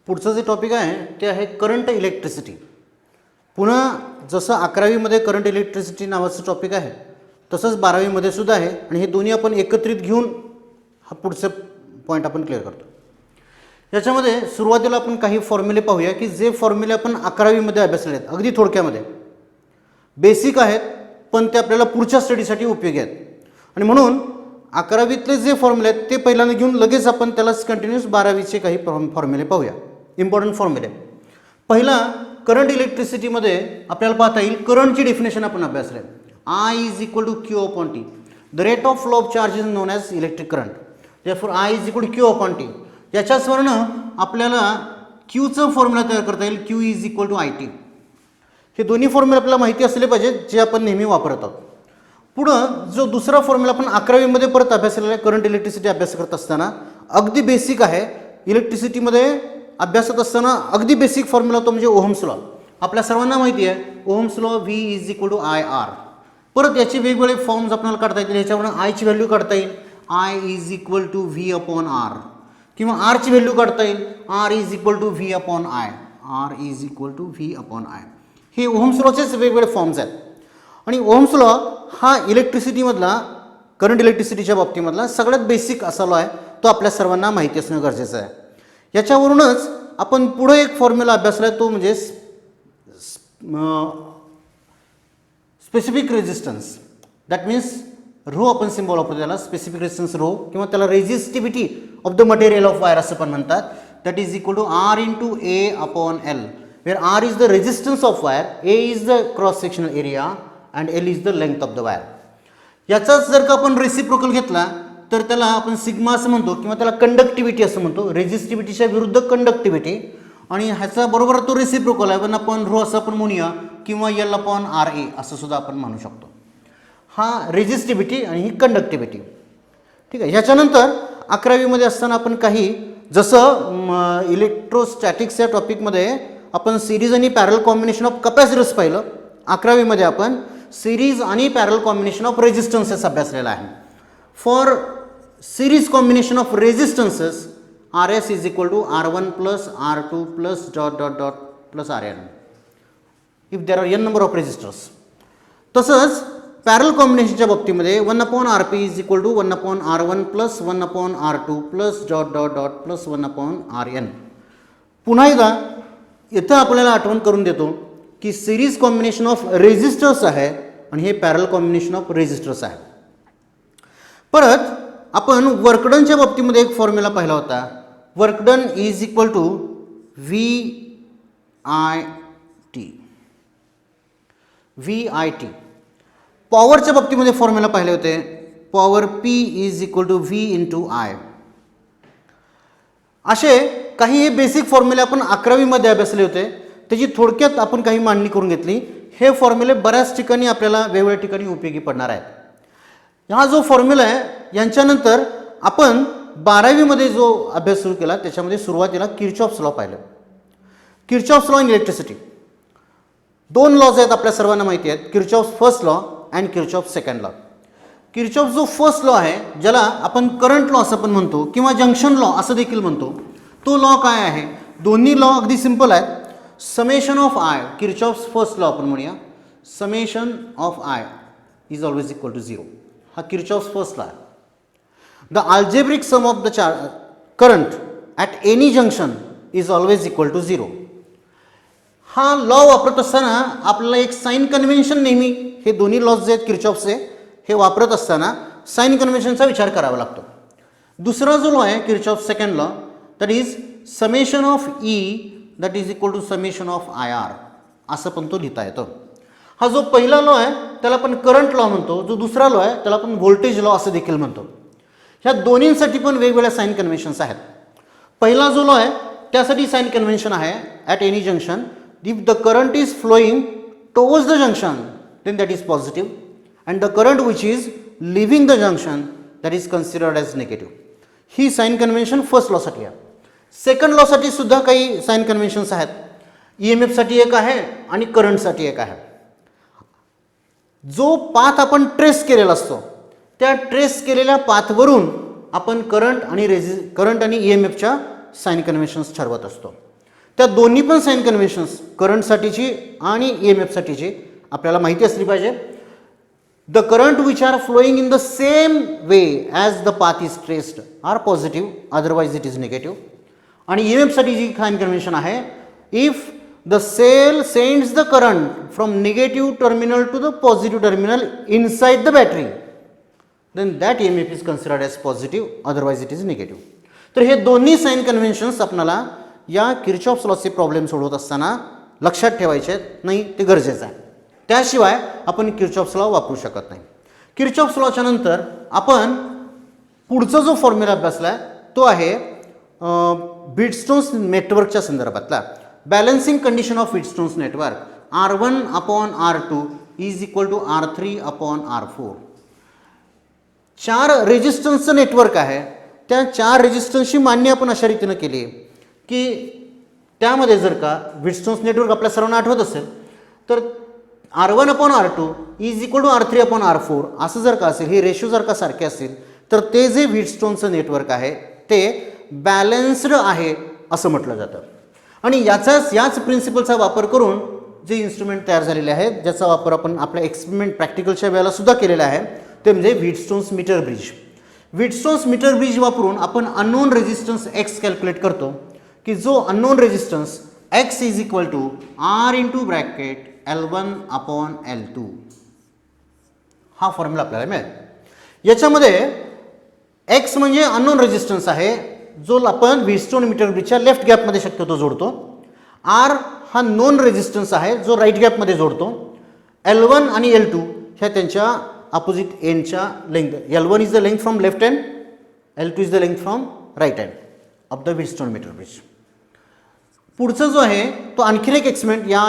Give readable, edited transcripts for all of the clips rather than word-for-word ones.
पुढचं जे टॉपिक आहे ते आहे करंट इलेक्ट्रिसिटी. पुन्हा जसं 11वीमध्ये करंट इलेक्ट्रिसिटी नावाचं टॉपिक आहे तसंच 12वीमध्ये सुद्धा आहे आणि हे दोन्ही आपण एकत्रित घेऊन हा पुढचं पॉईंट आपण क्लिअर करतो. याच्यामध्ये सुरुवातीला आपण काही फॉर्म्युले पाहूया की जे फॉर्म्युले आपण 11वीमध्ये अभ्यासले आहेत, अगदी थोडक्यामध्ये बेसिक आहेत पण ते आपल्याला पुढच्या स्टडीसाठी उपयोगी आहेत. आणि म्हणून 11वीतले जे फॉर्म्युले आहेत ते पहिल्यांदा घेऊन लगेच आपण त्यालाच कंटिन्यूस 12वीचे काही फॉर्म्युले पाहूया. इम्पॉर्टंट फॉर्म्युले. पहिला करंट इलेक्ट्रिसिटीमध्ये आपल्याला पाहता येईल करंटची डेफिनेशन आपण अभ्यासले. I is equal to Q upon T. The rate of flow of charge is known as electric current. Therefore I is equal to Q upon T. याच्याच वरनं आपल्याला Qचं फॉर्म्युला तयार करता येईल. Q is equal to IT. हे दोन्ही formula आपल्याला माहिती असले पाहिजे जे आपण नेहमी वापरत आहोत. पुढं जो दुसरा फॉर्म्युला आपण 11वीमध्ये परत अभ्यासलेला आहे करंट इलेक्ट्रिसिटी अभ्यास करत असताना अगदी बेसिक आहे. इलेक्ट्रिसिटीमध्ये अभ्यासत असताना अगदी बेसिक फॉर्म्युला तो म्हणजे ओहम्स लॉ. आपल्या सर्वांना माहिती आहे Ohm's law V is equal to IR. परत याचे वेगवेगळे फॉर्म्स आपल्याला काढता येतील. याच्यावरून आयची व्हॅल्यू काढता येईल I is equal to V upon R किंवा आरची व्हॅल्यू काढता येईल R is equal to V upon I. R is equal to V upon I. हे ओहम्स लॉचेच वेगवेगळे फॉर्म्स आहेत. आणि ओहम्स लॉ हा इलेक्ट्रिसिटीमधला करंट इलेक्ट्रिसिटीच्या बाबतीमधला सगळ्यात बेसिक असा लॉ आहे. तो आपल्या सर्वांना माहिती असणं गरजेचं आहे. याच्यावरूनच आपण पुढे एक फॉर्म्युला अभ्यासला आहे तो म्हणजे specific resistance. That means rho आपण सिम्बॉल वापरतो त्याला स्पेसिफिक रेजिस्टन्स रो किंवा त्याला resistivity of the material of wire असं पण म्हणतात. That is equal to R into A upon L where R is the resistance of wire, A is the cross sectional area and L is the length of the wire. याचाच जर का आपण reciprocal घेतला तर त्याला आपण sigma असं म्हणतो किंवा त्याला कंडक्टिव्हिटी असं म्हणतो. रेजिस्टिव्हिटीच्या विरुद्ध कंडक्टिव्हिटी आणि ह्याचा बरोबर तो रेसिप्रोकल आहे. 1 अपॉन रो असं आपण म्हणूया किंवा L अपॉन RA असं सुद्धा आपण म्हणू शकतो. हा रेजिस्टिव्हिटी आणि ही कंडक्टिव्हिटी. ठीक आहे. ह्याच्यानंतर 11वीमध्ये असताना आपण काही जसं इलेक्ट्रोस्टॅटिक्स या टॉपिकमध्ये आपण सिरीज आणि पॅरल कॉम्बिनेशन ऑफ कपॅसिटर्स पाहिलं. 11वीमध्ये आपण सिरीज आणि पॅरल कॉम्बिनेशन ऑफ रेजिस्टन्सेस अभ्यासलेला आहे. For series combination of resistances RS is equal to R1 plus R2 plus dot dot dot plus RN if there are n number of resistors. तसंच parallel कॉम्बिनेशनच्या बाबतीमध्ये 1 upon RP is equal to 1 upon R1 plus 1 upon R2 plus dot dot dot plus 1 upon RN. पुन्हा एकदा इथं आपल्याला आठवण करून देतो की सिरीज कॉम्बिनेशन ऑफ रेजिस्टर्स आहे आणि हे पॅरल कॉम्बिनेशन ऑफ रेजिस्टर्स आहे. परत आपण वर्कडनच्या बाबतीमध्ये एक फॉर्म्युला पाहिला होता. Work done is equal to VIT. पॉवरच्या बाबतीमध्ये फॉर्म्युला पाहिले होते. Power P is equal to V into I. असे काही हे बेसिक फॉर्म्युले आपण 11वीमध्ये अभ्यासले होते. त्याची थोडक्यात आपण काही मांडणी करून घेतली. हे फॉर्म्युले बऱ्याच ठिकाणी आपल्याला वेगवेगळ्या ठिकाणी उपयोगी पडणार आहेत. हा जो फॉर्म्युला आहे यांच्यानंतर आपण 12वीमध्ये जो अभ्यास सुरू केला त्याच्यामध्ये सुरुवातीला किर्चॉफ्स लॉ पाहिलं. Kirchhoff's law in electricity. 2 laws आहेत आपल्या सर्वांना माहिती आहेत. Kirchhoff's first law and Kirchhoff's second law. Kirchhoff's जो फर्स्ट लॉ आहे ज्याला आपण करंट लॉ असं पण म्हणतो किंवा जंक्शन लॉ असं देखील म्हणतो. तो लॉ काय आहे? दोन्ही लॉ अगदी सिंपल आहेत. Summation of I Kirchhoff's first law आपण म्हणूया. Summation of I is always equal to 0. हा किर्चॉफ्स फर्स्ट लॉ आहे. The algebraic sum of the current at any junction is always equal to 0. हा law वापरत असताना आपल्याला एक साइन कन्व्हेन्शन नेहमी हे दोन्ही लॉज जे आहेत किर्चॉफ्सचे हे वापरत असताना साइन कन्व्हेन्शनचा विचार करावा लागतो. दुसरा जो लॉ आहे Kirchhoff's second law that is summation of E that is equal to summation of IR असं पण तो लिहिता येतो. हा जो पहिला लॉ आहे त्याला आपण करंट लॉ म्हणतो. जो दुसरा लॉ आहे त्याला आपण व्होल्टेज लॉ असं देखील म्हणतो. ह्या दोन्हींसाठी पण वेगवेगळ्या साइन कन्व्हेन्शन्स आहेत. पहिला जो लॉ आहे त्यासाठी साइन कन्व्हेन्शन आहे at any junction if the current is flowing towards the junction then that is positive and the current which is leaving the junction that is considered as negative. ही sign convention first लॉसाठी आहे. Second लॉसाठी सुद्धा काही sign conventions आहेत. EMFसाठी एक आहे आणि करंटसाठी एक आहे. जो पाथ आपण ट्रेस केलेला असतो त्या ट्रेस केलेल्या पाथवरून आपण करंट आणि EMFच्या साइन कन्व्हेन्शन्स ठरवत असतो. त्या दोन्ही पण साइन कन्व्हेन्शन्स करंटसाठीची आणि EMF साठीची आपल्याला माहिती असली पाहिजे. The current which are flowing in the same way as the path is traced are positive, otherwise it is negative. आणि EMF साठी जी साइन कन्व्हेन्शन आहे, if the cell sends the current from negative terminal to the positive terminal inside the battery, then that EMF is considered as positive, otherwise it is negative. तर हे दोन्ही sign conventions आपल्याला या Kirchhoff's लॉचे problem सोडवत असताना लक्षात ठेवायचे आहेत, नाही ते गरजेचं आहे. त्याशिवाय आपण किर्चॉफ्स लॉ वापरू शकत नाही. किर्चॉफ्स लॉच्या नंतर आपण पुढचा जो फॉर्म्युला अभ्यासला आहे तो आहे व्हीटस्टोन्स नेटवर्कच्या संदर्भातला. Balancing condition of Wheatstone's network R1/R2 is equal to R3/R4. 4 रेजिस्टन्सचं नेटवर्क आहे. त्या 4 रेजिस्टन्सची मान्य आपण अशा रीतीनं केली की त्यामध्ये जर का व्हीटस्टोन्स नेटवर्क आपल्या सर्वांना आठवत असेल तर R1/R2 is equal to R3/R4 असं जर का असेल, हे रेशो जर का सारखे असेल तर ते जे व्हीटस्टोनचं नेटवर्क आहे ते बॅलन्स्ड आहे असं म्हटलं जातं. आणि याच प्रिन्सिपलचा वापर करून जे इन्स्ट्रुमेंट तयार झालेले आहेत, ज्याचा वापर आपण आपल्या एक्सपेरिमेंट प्रॅक्टिकलच्या वेळेला सुद्धा केलेला आहे, ते म्हणजे Wheatstone's meter bridge. Wheatstone's meter bridge वापरून आपण अननोन रेजिस्टन्स एक्स कॅल्क्युलेट करतो की जो unknown resistance X is equal to R/L1/L2. हा फॉर्म्युला आपल्याला मिळेल. याच्यामध्ये एक्स म्हणजे अननोन रेजिस्टन्स आहे जो आपण व्हीटस्टोन मीटर ब्रिजच्या लेफ्ट गॅपमध्ये शक्यतो जोडतो. आर हा नोन रेजिस्टन्स आहे जो राईट गॅपमध्ये जोडतो. L1 आणि L2 ह्या त्यांच्या अपोजिट एंडच्या length. L1 is the length from left end, L2 is the length from right end of the Wheatstone meter bridge. पुढचा जो आहे तो आणखीन एक एक्सपेरिमेंट या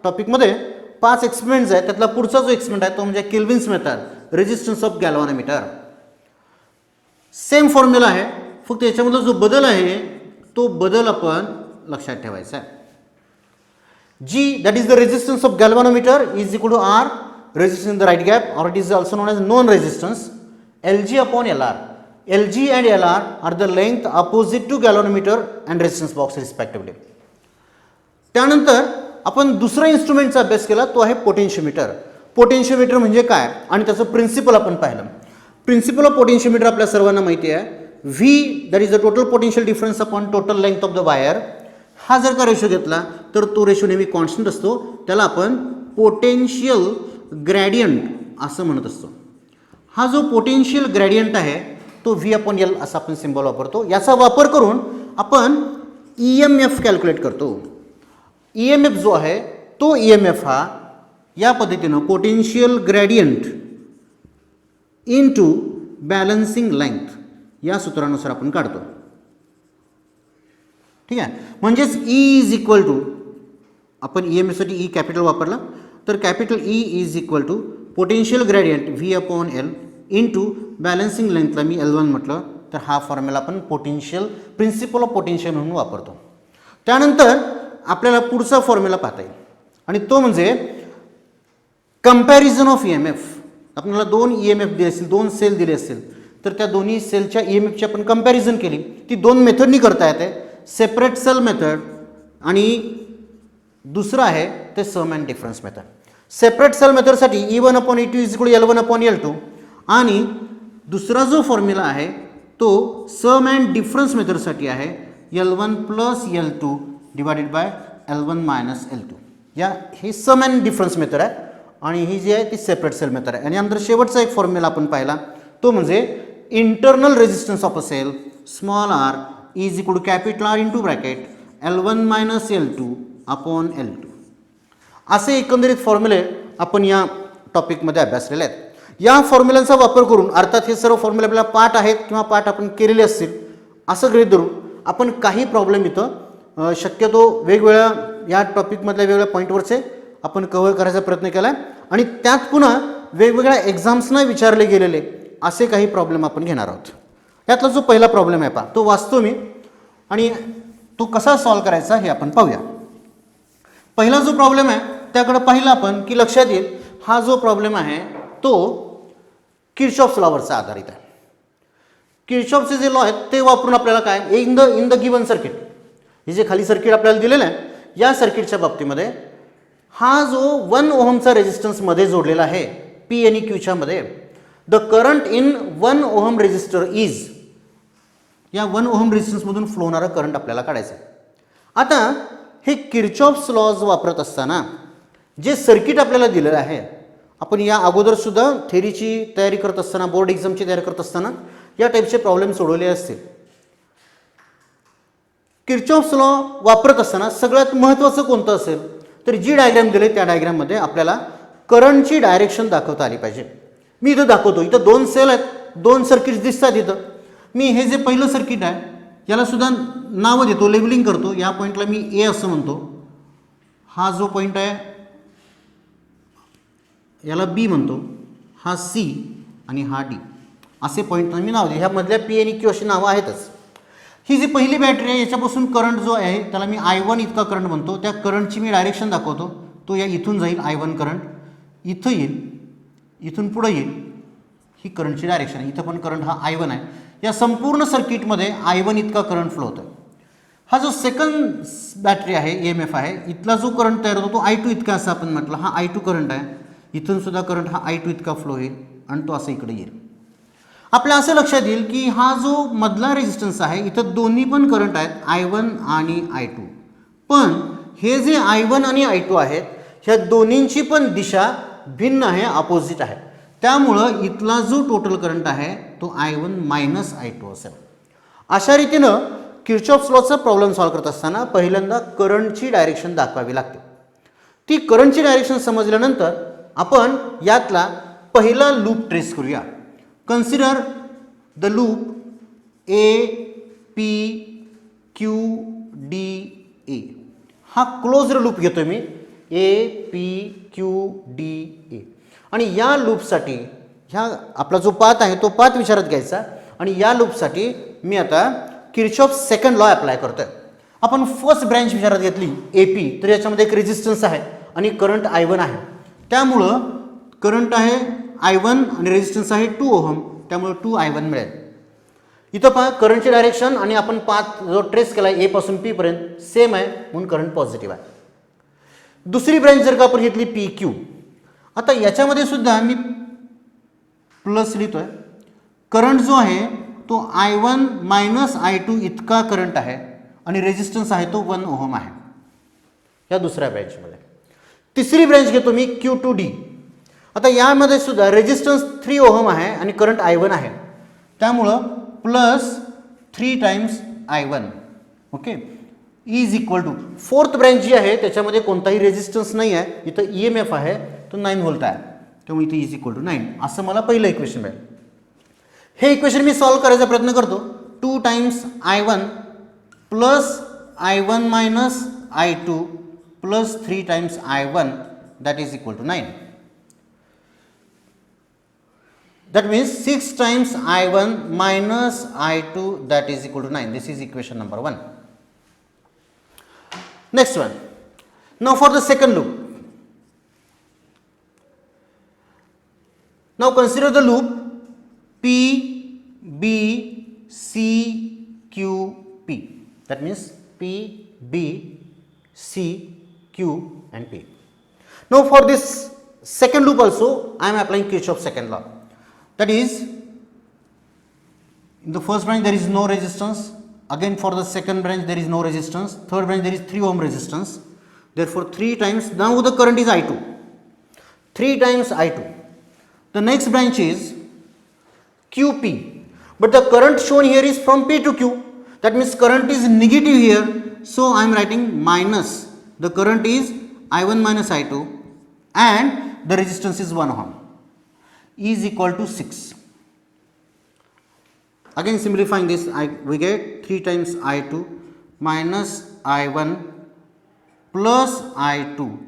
टॉपिकमध्ये 5 एक्सपेरिमेंट्स आहेत. त्यातला पुढचा जो एक्सपेरिमेंट आहे तो म्हणजे Kelvin's method, resistance of galvanometer. Same formula आहे, फक्त याच्यामधला जो बदल आहे तो बदल आपण लक्षात ठेवायचा आहे. G, that is the resistance of galvanometer, is equal to R, resistance in the right gap, or it is also known as known resistance, Lg/Lr. Lg and Lr are the length opposite to galvanometer and resistance box respectively. त्यानंतर आपण दुसरा इन्स्ट्रुमेंटचा अभ्यास केला तो आहे potentiometer. Potentiometer म्हणजे काय आणि त्याचं प्रिन्सिपल आपण पाहिलं. प्रिन्सिपल ऑफ पोटेन्शियोमीटर आपल्या सर्वांना माहिती आहे. V, that is the total potential difference upon total length of the wire. हा जर का रेशो घेतला तर तो रेशो नेहमी कॉन्स्टंट असतो. त्याला आपण पोटेन्शियल ग्रॅडियंट असं म्हणत असतो. हा जो पोटेन्शियल ग्रॅडियंट आहे तो V/L असा आपण सिम्बॉल वापरतो. याचा वापर करून आपण EMF कॅल्क्युलेट करतो. EMF जो आहे तो EMF हा या पद्धतीनं potential gradient into balancing length या सूत्रानुसार आपण काढतो. ठीक आहे. म्हणजेच E इज इक्वल टू, आपण EMF साठी E कॅपिटल वापरला तर capital E is equal to potential gradient V/L into balancing लेंथला मी L1 म्हटलं तर हा फॉर्म्युला आपण पोटेन्शियल प्रिन्सिपल ऑफ पोटेन्शियल म्हणून वापरतो. त्यानंतर आपल्याला पुढचा फॉर्म्युला पाहता येईल आणि तो म्हणजे कंपॅरिझन ऑफ EMF. आपल्याला 2 EMF दिले असतील, 2 सेल दिले असतील तर त्या दोन्ही सेलच्या EMFची आपण कंपॅरिझन केली. ती 2 मेथडनी करता येते. सेपरेट सेल मेथड आणि दुसरं आहे ते sum and difference method. Separate cell मेथडसाठी E1/E2 is equal to L1/L2 आणि दुसरा जो फॉर्म्युला आहे तो सम अँड डिफरन्स मेथडसाठी आहे L1 + L2 divided by L1 - L2. ही सम अँड डिफरन्स मेथड आहे आणि ही जी आहे ती सेपरेट सेल मेथड आहे. आणि नंतर शेवटचा एक फॉर्म्युला आपण पाहिला तो म्हणजे internal resistance of a cell small r is equal to capital R into bracket L1 - L2/L2. असे एकंदरीत फॉर्म्युले आपण या टॉपिकमध्ये अभ्यासलेले आहेत. या फॉर्म्युलांचा वापर करून, अर्थात हे सर्व फॉर्म्युले आपल्याला पाठ आहेत किंवा पाठ आपण केलेले असतील असं गृहीत धरून आपण काही प्रॉब्लेम इथं शक्यतो वेगवेगळ्या या टॉपिकमधल्या वेगवेगळ्या पॉईंटवरचे आपण कव्हर करायचा प्रयत्न केला आहे आणि त्यात पुन्हा वेगवेगळ्या एक्झाम्सना विचारले गेलेले असे काही प्रॉब्लेम आपण घेणार आहोत. यातला जो पहिला प्रॉब्लेम आहे पहा तो वाचतो मी आणि तो कसा सॉल्व्ह करायचा हे आपण पाहूया. पहिला जो प्रॉब्लेम आहे त्याकडे पाहिलं आपण की लक्षात येईल हा जो प्रॉब्लेम आहे तो किर्चॉफ्स लॉवरचा आधारित आहे. किर्चॉफचे जे लॉ आहेत ते वापरून आपल्याला काय इन द गिवन सर्किट हे जे खाली सर्किट आपल्याला दिलेलं आहे या सर्किटच्या बाबतीमध्ये हा जो 1 ओहमचा रेजिस्टन्समध्ये जोडलेला आहे पी आणि क्यूच्या मध्ये, the current in 1 ohm resistor is, या 1 ओहम रेजिस्टन्समधून फ्लो होणारा करंट आपल्याला काढायचा आहे. आता हे किर्चॉफ्स लॉज वापरत असताना जे सर्किट आपल्याला दिलेलं आहे, आपण या अगोदर सुद्धा थेरीची तयारी करत असताना, बोर्ड एक्झामची तयारी करत असताना या टाईपचे प्रॉब्लेम सोडवले असतील. किर्चॉफ्स लॉ वापरत असताना सगळ्यात महत्त्वाचं कोणतं असेल तर जी डायग्राम दिली त्या डायग्राममध्ये आपल्याला करंटची डायरेक्शन दाखवता आली पाहिजे. मी इथं दाखवतो, इथं 2 सेल आहेत, 2 सर्किट्स दिसतात. इथं मी हे जे पहिलं सर्किट आहे याला सुद्धा नावं देतो, लेबलिंग करतो. या पॉईंटला मी ए असं म्हणतो, हा जो पॉईंट आहे याला बी म्हणतो, हा सी आणि हा डी असे पॉईंटला मी नाव दे. ह्यामधल्या पी आणि क्यू अशी नावं आहेतच. ही जी पहिली बॅटरी आहे याच्यापासून करंट जो आहे त्याला मी I1 इतका करंट म्हणतो. त्या करंटची मी डायरेक्शन दाखवतो. तो या इथून जाईल I1 करंट, इथं येईल, इथून पुढं येईल, ही करंटची डायरेक्शन आहे. इथं पण करंट हा I1 आहे. या संपूर्ण सर्किटमध्ये I1 इतका करंट फ्लो होतो. हा जो सेकंड बॅटरी आहे EMF आहे, इथला जो करंट तयार होतो तो I2 इतका असं आपण म्हटलं. हा I2 करंट आहे. इथून सुद्धा करंट हा I2 इतका फ्लो होईल आणि तो असं इकडे येईल. आपल्या असं लक्षात येईल की हा जो मधला रेजिस्टन्स आहे इथं दोन्ही पण करंट आहेत, I1 आणि I2. पण हे जे I1 आणि I2 आहेत ह्या दोन्हींची पण दिशा भिन्न आहे, अपोजिट आहे. त्यामुळं इथला जो टोटल करंट आहे तो I1 मायनस I2 असेल. अशा रीतीनं किर्चॉफ्स लॉचा प्रॉब्लेम सॉल्व्ह करत असताना पहिल्यांदा करंटची डायरेक्शन दाखवावी लागते. ती करंटची डायरेक्शन समजल्यानंतर आपण यातला पहिला लूप ट्रेस करूया. Consider the loop APQDA. हा क्लोज्ड लूप घेतो मी, APQDA. आणि या लूपसाठी ह्या आपला जो पाथ आहे तो पाथ विचारात घ्यायचा आणि या लूपसाठी मी आता किर्चॉफ्स सेकंड लॉ अप्लाय करतोय. आपण फर्स्ट ब्रँच विचारात घेतली AP, तर याच्यामध्ये एक रेजिस्टन्स आहे आणि करंट I1 आहे. त्यामुळं करंट आहे I1 आणि रेजिस्टन्स आहे 2 ओहम, त्यामुळे 2I1 मिळेल. इथं पहा करंटची डायरेक्शन आणि आपण पाथ जो ट्रेस केला A पासून P पर्यंत सेम आहे म्हणून करंट पॉझिटिव्ह आहे. दुसरी ब्रँच जर का आपण घेतली PQ, आता याच्यामध्ये सुद्धा मी प्लस लिहितोय. करंट जो आहे तो I1 मायनस I2 इतका करंट आहे आणि रेजिस्टन्स आहे तो 1 ओहम आहे या दुसऱ्या ब्रँचमध्ये. तिसरी ब्रँच घेतो मी Q2D. आता यामध्ये सुद्धा रेजिस्टन्स 3 ओहम आहे आणि करंट I1 आहे, त्यामुळं plus 3 times I1. Okay, is equal to fourth branch जी आहे त्याच्यामध्ये कोणताही रेजिस्टन्स नाही आहे, इथं EMF आहे तो 9 व्होल्ट आहे, त्यामुळे इथे इज इक्वल टू 9 असं मला पहिलं इक्वेशन मिळेल. हे इक्वेशन मी सॉल्व्ह करायचा प्रयत्न करतो. 2 times I1 plus I1 minus I2 plus 3 times I1 that is equal to 9. That means 6 times I1 minus I2 that is equal to 9. This is equation number 1. Next one. Now for the second loop. Now consider the loop P, B, C, Q, P. That means P, B, C, Q and P. Now for this second loop also I am applying Kirchhoff's second law. That is, in the first branch there is no resistance. Again for the second branch there is no resistance. Third branch there is 3 ohm resistance. Therefore 3 times, now the current is I2. 3 times I2. The next branch is QP. But the current shown here is from P to Q. That means current is negative here. So I am writing minus. The current is I1 minus I2 and the resistance is 1 ohm. Is equal to 6. Again simplifying this, we get 3 times I2 minus I1 plus I2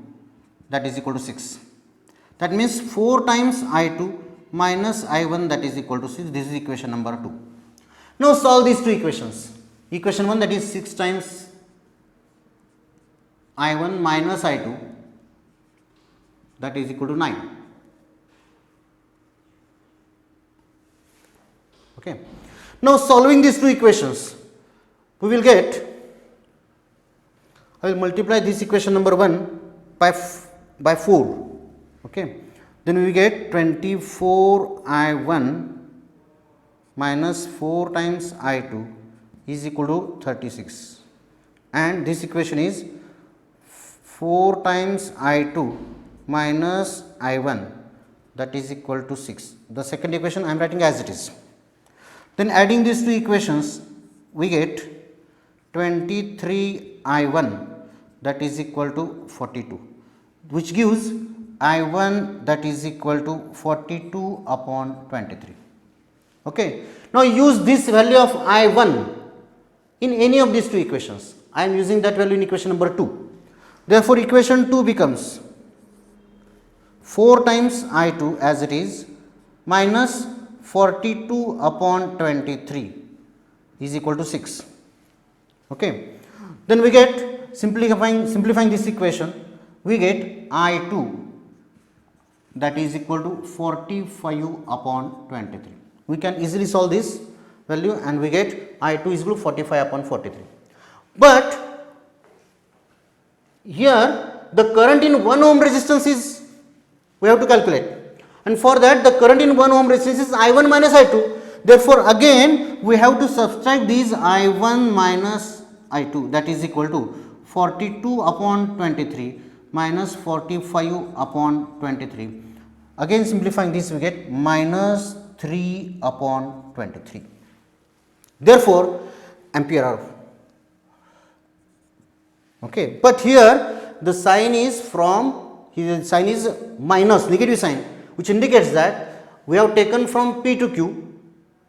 that is equal to 6. That means 4 times I2 minus I1 that is equal to 6. This is equation number 2. Now solve these two equations. Equation 1 that is 6 times I1 minus I2 that is equal to 9. Okay. Now solving these two equations, we will get I will multiply this equation number 1 by 4. Okay, then we get 24I1 minus 4 times I2 is equal to 36, and this equation is 4 times I2 minus I1, that is equal to 6. The second equation I am writing as it is. Then adding these two equations we get 23I1, that is equal to 42, which gives I1 that is equal to 42 upon 23. Okay, now use this value of I1 in any of these two equations. I am using that value in equation number 2. Therefore, equation 2 becomes 4 times I2 as it is minus 42 upon 23 is equal to 6. Okay, then we get simplifying this equation, we get I2 that is equal to 45 upon 23. We can easily solve this value and we get I2 is equal to 45 upon 43. But here the current in 1 ohm resistance is, we have to calculate, and for that the current in 1 ohm resistance is I1 minus I2. Therefore, again we have to subtract these I1 minus I2, that is equal to 42 upon 23 minus 45 upon 23. Again simplifying this we get minus 3 upon 23. Therefore, ampere hour. Okay, but here the sign is minus, negative sign, which indicates that we have taken from P to Q,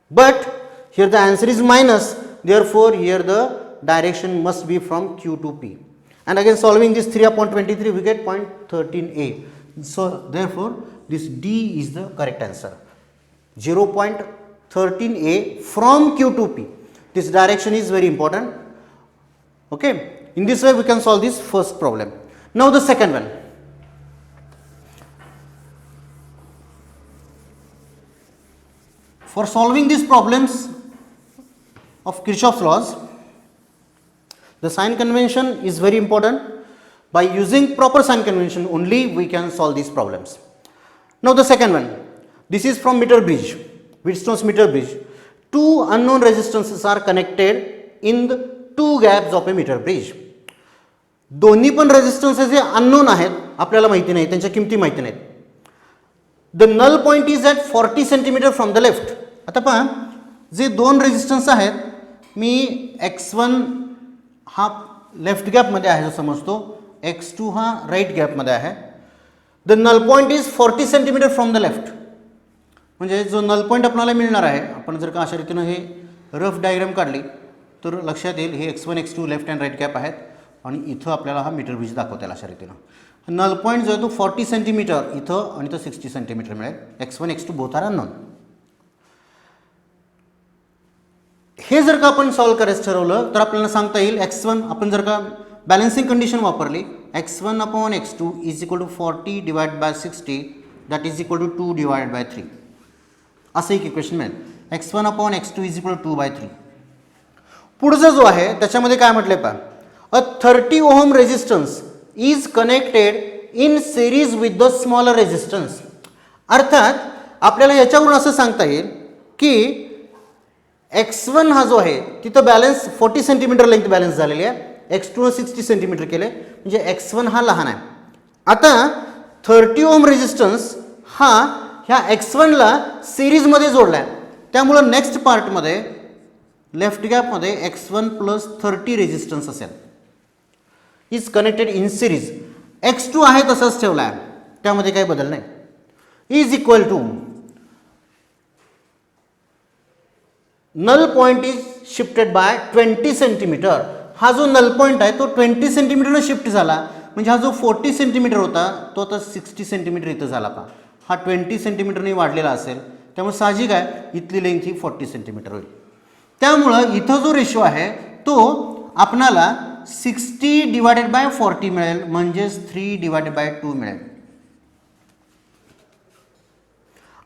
but here the answer is minus. Therefore, here the direction must be from Q to P. And again solving this 3 upon 23 we get 0.13a. So therefore, this D is the correct answer. 0.13a from Q to P. This direction is very important. Okay, in this way we can solve this first problem. Now the second one. For solving these problems of Kirchhoff's laws, the sign convention is very important. By using proper sign convention only we can solve these problems. Now the second one, this is from meter bridge, Wheatstone's meter bridge. Two unknown resistances are connected in the two gaps of a meter bridge. दोन्ही पण रेजिस्टन्सेस हे unknown आहेत, आपल्याला माहिती नाही, त्यांच्या किमती माहिती नाहीत. The null point is at 40 centimetre from the left. आता पहा, जे दोन रेजिस्टन्स आहेत, मी x1 हा लेफ्ट गॅपमध्ये आहे समजतो, x2 हा राईट गॅपमध्ये आहे. The null point is 40 centimetre from the left. म्हणजे जो नल पॉइंट आपल्याला मिळणार आहे, आपण जर का अशा रीतीनं हे रफ डायग्राम काढली तर लक्षात येईल हे x1 x2 left and write gap आहेत आणि इथं आपल्याला हा मीटर ब्रिज दाखवता येईल अशा रीतीनं. नल पॉईंट जो आहे तो 40 सेंटीमीटर इथं आणि इथं 60 सेंटीमीटर मिळेल. x1 x2 both R unknown. हे जर का आपण सॉल्व करायचं ठरवलं तर आपल्याला सांगता येईल x1 आपण जर का बॅलन्सिंग कंडिशन वापरली, x1 upon x2 is equal to 40 divide by 60 that is equal to 2 divide by 3 असं एक इक्वेशन मिळेल. x1 upon x2 is equal to 2/3. पुढचा जो आहे त्याच्यामध्ये काय म्हटलंय पहा, a 30 ohm resistance is connected in series with the smaller resistance. अर्थात आपल्याला याच्यावरून असं सांगता येईल की x1 हा जो आहे तिथं बॅलन्स 40 सेंटीमीटर लेंथ बॅलन्स झालेली आहे, x2 60 सेंटीमीटर केले, म्हणजे x1 हा लहान आहे. आता 30 ओम रेजिस्टन्स हा ह्या x1 ला सिरीजमध्ये जोडला आहे, त्यामुळं नेक्स्ट पार्टमध्ये लेफ्ट गॅपमध्ये x1 प्लस 30 रेजिस्टन्स असेल, is connected in series. x2 आहे तसाच ठेवला आहे, त्यामध्ये काही बदल नाही. Is equal to null point is shifted by 20 centimetre. हा जो नल पॉइंट आहे तो 20 सेंटीमीटरनं शिफ्ट झाला, म्हणजे हा जो 40 सेंटीमीटर होता तो आता 60 सेंटीमीटर इथं झाला. पहा, हा 20 सेंटीमीटरने वाढलेला असेल, त्यामुळे साहजिक आहे इथली लेंथ ही 40 सेंटीमीटर होईल. त्यामुळं इथं जो रेशो आहे तो आपणाला 60 डिवायडेड बाय 40 मिळेल, म्हणजेच 3 डिवायडेड बाय 2 मिळेल.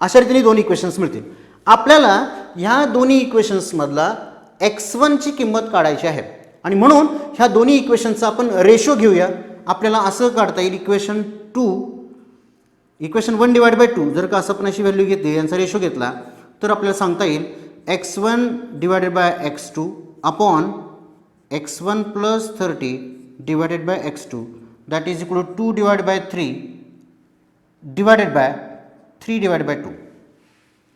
अशा रीतीने दोन इक्वेशन्स मिळतील. आपल्याला ह्या दोन्ही इक्वेशन्स मधला x1 ची किंमत काढायची आहे. आणि म्हणून ह्या दोन्ही इक्वेशनचा आपण रेशो घेऊया. आपल्याला असं काढता येईल इक्वेशन 1 डिवाइड बाय 2 जर का असं आपण अशी व्हॅल्यू घेतली, यांचा रेशो घेतला तर आपल्याला सांगता येईल x1 divided by x2 upon x1 plus 30 divided by x2 that is equal to 2 divide by 3 divided by 3 divide by 2.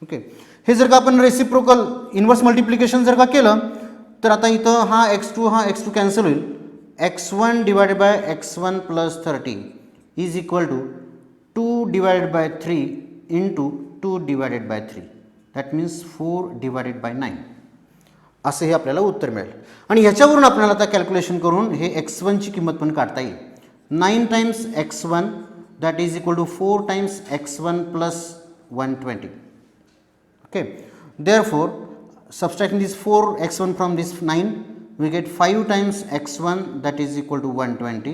Okay, हे जर का आपण रेसिप्रोकल इन्व्हर्स मल्टिप्लिकेशन जर का केलं तर आता इथं हा x2 कॅन्सल होईल. x1 divided by x1 plus 30 is equal to 2 divided by 3 into 2 divided by 3 that means 4 divided by 9 असं हे आपल्याला उत्तर मिळेल. आणि ह्याच्यावरून आपल्याला आता कॅल्क्युलेशन करून हे x1ची किंमत पण काढता येईल. 9 times x1 that is equal to 4 times x1 plus 120. Okay, therefore subtracting this 4x1 from this 9 we get 5 times x1 that is equal to 120.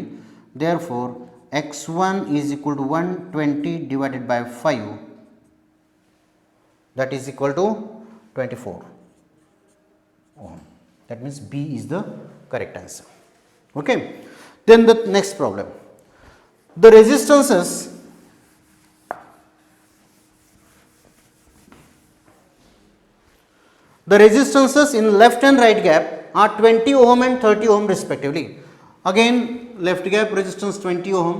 Therefore x1 is equal to 120 divided by 5 that is equal to 24 ohm. That means B is the correct answer. Okay, then the next problem, the resistances in left and right gap are 20 ohm and 30 ohm respectively. Again left gap resistance 20 ohm,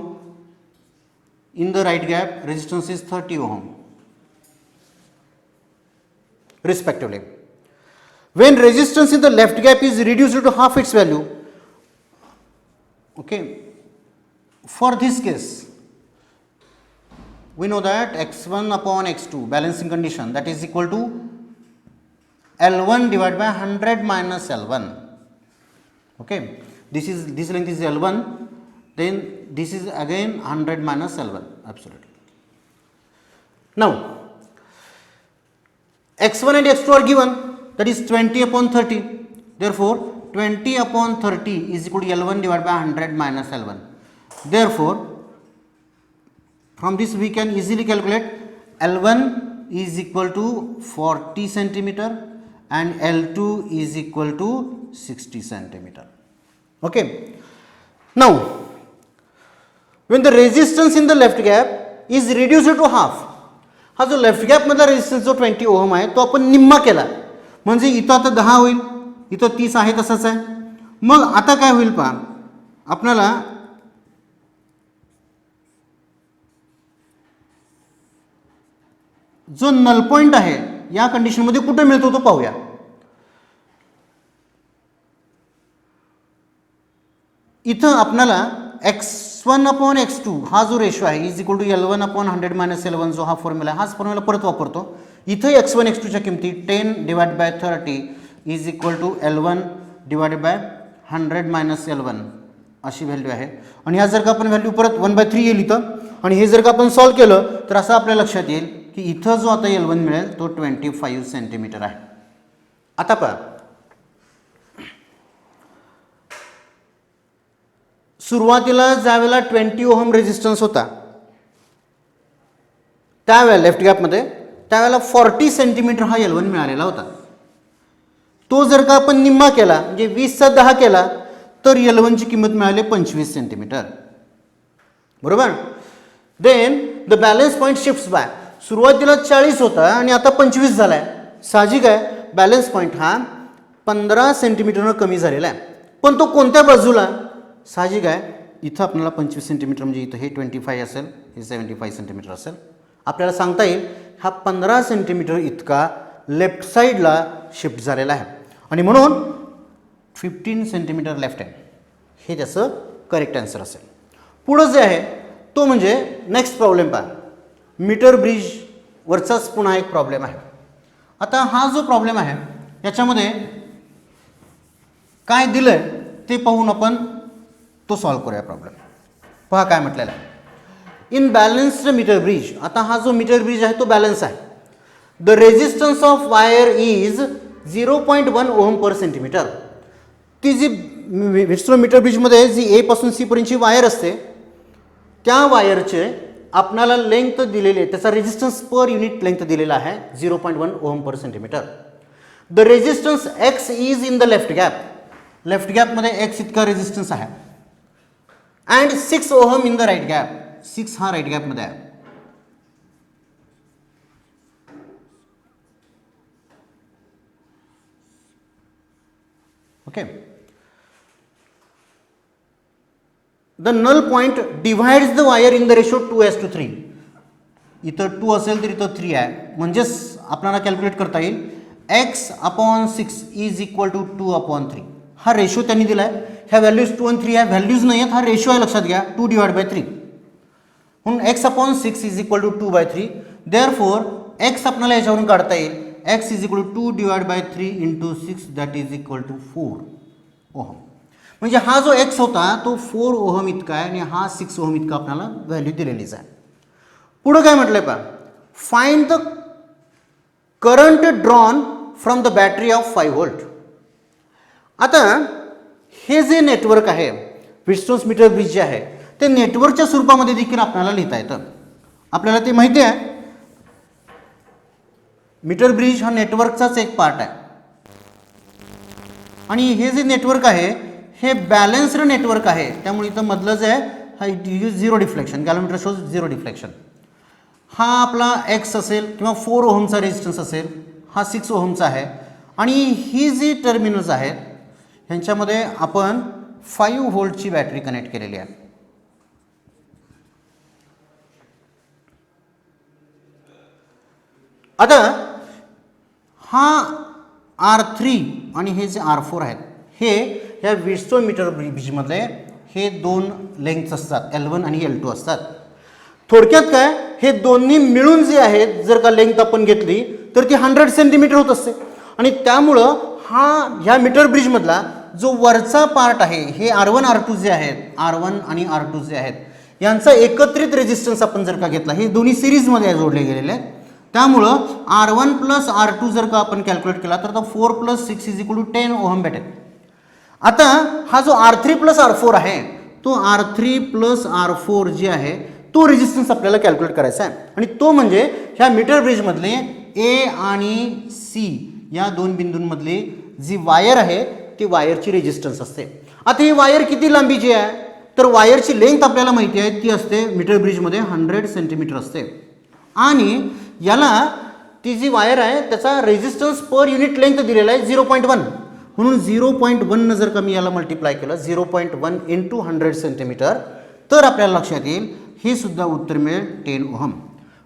in the right gap resistance is 30 ohm respectively. When resistance in the left gap is reduced to half its value, okay, for this case we know that x1 upon x2 balancing condition that is equal to L1 divided by 100 minus L1. Okay, this length is L1, then this is again 100 minus L1 absolutely. Now x1 and x2 are given, that is 20 upon 30. Therefore 20 upon 30 is equal to L1 divided by 100 minus L1. Therefore from this we can easily calculate L1 is equal to 40 centimeter and L2 is equal to 60 centimeter. Okay, now when the resistance in the left gap is reduced to half, हा जो left gap मधला resistance जो 20 ohm आहे तो आपण निम्मा केला, म्हणजे इथं आता 10 होईल, इथं 30 आहे तसंच आहे. मग आता काय होईल पहा, आपल्याला जो नल पॉइंट आहे या कंडिशन मध्ये कुठे मिळतो तो पाहूया. इथं आपल्याला x1 अपॉन x2 हा जो रेशो आहे is equal to L1 upon 100 minus L1 जो हा फॉर्म्युला आहे, हाच फॉर्म्युला परत वापरतो. इथं x1 x2च्या किमती 10 divide by 30 is equal to L1 divided by 100 minus L1 अशी व्हॅल्यू आहे. आणि ह्या जर का आपण व्हॅल्यू परत 1/3 येईल इथं, आणि हे जर का आपण सॉल्व केलं तर असं आपल्या लक्षात येईल की इथं जो आता L1 मिळेल तो 25 सेंटीमीटर आहे. आता पहा, सुरुवातीला ज्यावेळेला 20 ओहम रेजिस्टन्स होता त्यावेळेला लेफ्ट गॅपमध्ये त्यावेळेला 40 सेंटीमीटर हा L1 मिळालेला होता. तो जर का आपण निम्मा केला म्हणजे 20/10 केला तर L1 ची किंमत मिळाली 25 सेंटीमीटर. बरोबर. Then the balance point shifts by, सुरुवातीला 40 होता आणि आता 25 झालाय. साहजिक आहे बॅलन्स पॉईंट हा 15 सेंटीमीटरनं कमी झालेला आहे. पण तो कोणत्या बाजूला, साहजिक आहे इथं आपल्याला 25 सेंटीमीटर म्हणजे इथं हे 25 असेल, हे 75 सेंटीमीटर असेल. आपल्याला सांगता येईल हा 15 सेंटीमीटर इतका लेफ्ट साईडला शिफ्ट झालेला आहे आणि म्हणून 15 सेंटीमीटर लेफ्ट हँड हे त्याचं करेक्ट आन्सर असेल. पुढं जे आहे तो म्हणजे नेक्स्ट प्रॉब्लेम पहा, मीटर ब्रिज वरचाच पुन्हा एक प्रॉब्लेम आहे. आता हा जो प्रॉब्लेम आहे याच्यामध्ये काय दिलंय ते पाहून आपण तो सॉल्व करूया प्रॉब्लेम. पहा काय म्हटलेलं आहे, इन बॅलन्स्ड मीटर ब्रिज. आता हा जो मीटर ब्रिज आहे तो बॅलन्स आहे. The resistance of wire is 0.1 ohm per centimetre. ती जी मीटर ब्रिजमध्ये जी ए पासून सी पर्यंतची वायर असते त्या वायरचे आपल्याला लेंथ दिलेली आहे, त्याचा रेजिस्टन्स पर युनिट लेंथ दिलेला आहे 0.1 ohm per centimetre. The resistance X is in the left gap. Left गॅपमध्ये एक्स इतका रेजिस्टन्स आहे and 6 ohm in the right gap. 6 हा राईट गॅपमध्ये आहे. Okay. The null point divides the wire in the ratio 2:3. इथं 2 असेल तर इथं 3 आहे, म्हणजेच आपल्याला कॅल्क्युलेट करता येईल x/6 इज इक्वल टू 2/3. हा रेशो त्यांनी दिला आहे. ह्या व्हॅल्यूज 2 आणि 3 ह्या व्हॅल्यूज नाही आहेत, हा रेशो आहे लक्षात घ्या 2/3. म्हणून x/6 is equal to 2/3. Therefore x आपल्याला याच्यावरून काढता येईल x is equal to 2/3 into 6 that is equal to 4 ohm. म्हणजे हा जो x होता तो 4 ओहम इतका आहे आणि हा 6 ओहम इतका आपल्याला व्हॅल्यू दिलेलीच आहे. पुढं काय म्हटलंय पहा, find the current drawn from the battery of 5 volt. आता हे जे नेटवर्क आहे व्हीटस्टोन्स मीटर ब्रिज जे आहे ते नेटवर्कच्या स्वरूपामध्ये देखील आपल्याला लिहिता येतं. आपल्याला ते माहिती आहे मीटर ब्रिज हा नेटवर्कचाच एक पार्ट आहे आणि हे जे नेटवर्क आहे हे बॅलन्स्ड नेटवर्क आहे. त्यामुळे इथं मधलं जे आहे हा zero deflection, galvanometer shows zero deflection. हा आपला एक्स असेल किंवा 4 ओहमचा रेजिस्टन्स असेल, हा 6 ओहमचा आहे आणि ही जी टर्मिनल्स आहेत ह्यांच्यामध्ये आपण 5 व्होल्टची बॅटरी कनेक्ट केलेली आहे. आता हा R3 आणि हे जे R4 आहेत हे ह्या व्हीटस्टोन मीटर ब्रिजमधले हे 2 लेंग्थ असतात, L1 आणि L2 असतात. थोडक्यात काय, हे दोन्ही मिळून जे आहेत जर का लेंग्थ आपण घेतली तर ती 100 सेंटीमीटर होत असते आणि त्यामुळं हा ह्या मीटर ब्रिजमधला जो वरचा पार्ट आहे हे R1 R2 जे आहेत, R1 आणि R2 जे आहेत यांचा एकत्रित रेजिस्टन्स आपण जर का घेतला, हे दोन्ही सिरीजमध्ये जोडले गेलेले आहेत. त्यामुळं R1 प्लस R2 जर का आपण कॅल्क्युलेट केला तर 4 + 6 इज इक्वल टू 10 ओहम भेटेल. आता हा जो R3 प्लस R4 आहे तो R3 प्लस R4 जे आहे तो रेजिस्टन्स आपल्याला कॅल्क्युलेट करायचा आहे आणि तो म्हणजे ह्या मीटर ब्रिजमधले A आणि C या 2 बिंदूंमधली जी वायर आहे ती वायरची रेजिस्टन्स असते. आता ही वायर किती लांबीची आहे तर वायरची लेंथ आपल्याला माहिती आहे ती असते मीटर ब्रिजमध्ये 100 सेंटीमीटर असते आणि याला ती जी वायर आहे त्याचा रेजिस्टन्स पर युनिट लेंथ दिलेला आहे 0.1. म्हणून 0.1 जर का मी याला मल्टिप्लाय केलं 0.1 इंटू 100 सेंटीमीटर तर आपल्याला लक्षात येईल हे सुद्धा उत्तर मिळेल 10 ओहम.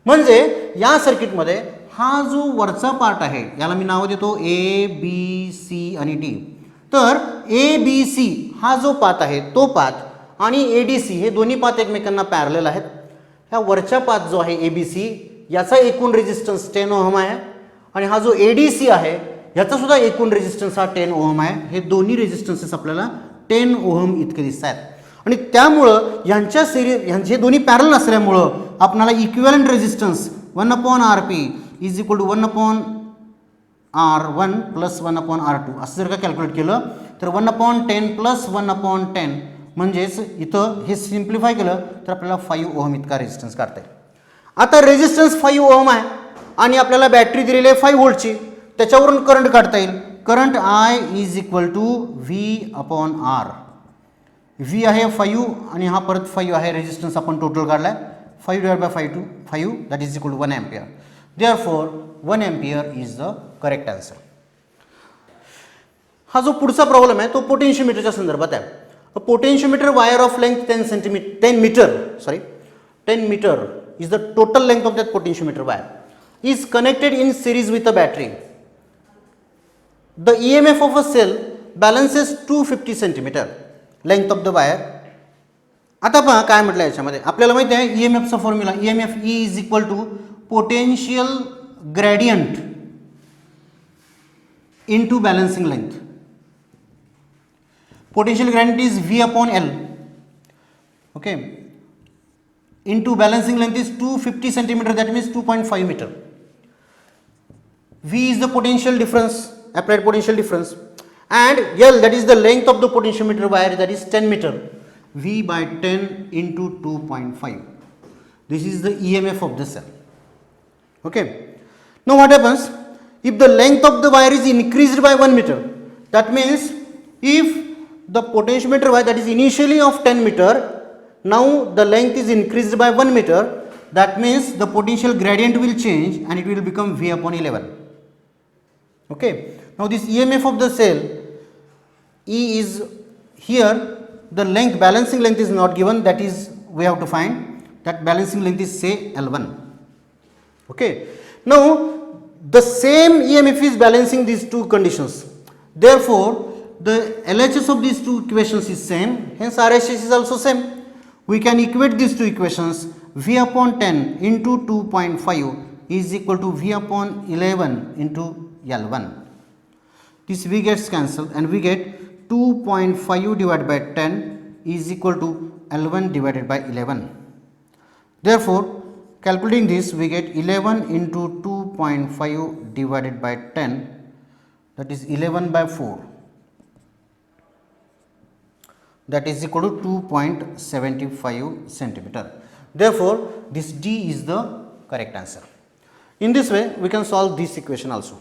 म्हणजे या सर्किटमध्ये हा जो वरचा पार्ट आहे याला मी नाव देतो ABC आणि D. तर ABC हा जो पाथ आहे तो पाथ आणि ADC हे दोन्ही पाथ एकमेकांना पॅरलल आहेत. ह्या वरच्या पाथ जो आहे ABC याचा एकूण रेजिस्टन्स 10 ओहम आहे आणि हा जो ADC आहे याचा सुद्धा एकूण रेजिस्टन्स हा 10 ओहम आहे. हे दोन्ही रेजिस्टन्सेस आपल्याला 10 ओहम इतके दिसत आहेत आणि त्यामुळं ह्यांचे दोन्ही पॅरल असल्यामुळं आपल्याला equivalent resistance 1/RP is equal to 1/R1 plus 1/R2 असं जर का कॅल्क्युलेट केलं तर 1/10 प्लस 1/10 म्हणजेच इथं हे सिम्प्लिफाय केलं तर आपल्याला 5 ओहम इतका रेजिस्टन्स काढता येईल. आता रेजिस्टन्स 5 ओहम आहे आणि आपल्याला बॅटरी दिलेली आहे 5 व्होल्टची, त्याच्यावरून करंट काढता येईल. Current I is equal to V/R. V आहे 5 आणि हा परत 5 आहे रेजिस्टन्स आपण टोटल काढला आहे 5/5 that is equal to 1 ampere. Therefore 1 ampere is the correct answer. हा जो पुढचा प्रॉब्लेम आहे तो पोटेन्शियोमीटरच्या संदर्भात आहे. Potentiometer wire of length 10 metre is the total length of that potentiometer wire is connected in series with a battery. The EMF of a cell balances 250 centimeter length of the wire. आता पहा काय म्हटलं याच्यामध्ये आपल्याला माहिती आहे EMF चा formula EMF E is equal to potential gradient into balancing length. Potential gradient is V/L. Okay. Into balancing length is 250 centimeter, that means 2.5 meter. V is the potential difference, applied potential difference, and L that is the length of the potentiometer wire, that is 10 meter. V by 10 into 2.5. This is the EMF of the cell. Okay. Now what happens if the length of the wire is increased by 1 meter? That means if the potentiometer Y that is initially of 10 meter, now the length is increased by 1 meter. That means the potential gradient will change and it will become V upon 11. Okay. Now this EMF of the cell E is here, the length, balancing length is not given, that is we have to find that balancing length is say L1. Okay. Now the same EMF is balancing these two conditions. Therefore, the LHS of these two equations is same, hence RHS is also same. We can equate these two equations. V upon 10 into 2.5 is equal to V upon 11 into L1. This V gets cancelled and we get 2.5 divided by 10 is equal to L1 divided by 11. Therefore, calculating this, we get 11 into 2.5 divided by 10, that is 11 by 4. That is equal to 2.75 centimeter. Therefore, this D is the correct answer. In this way, we can solve this equation also.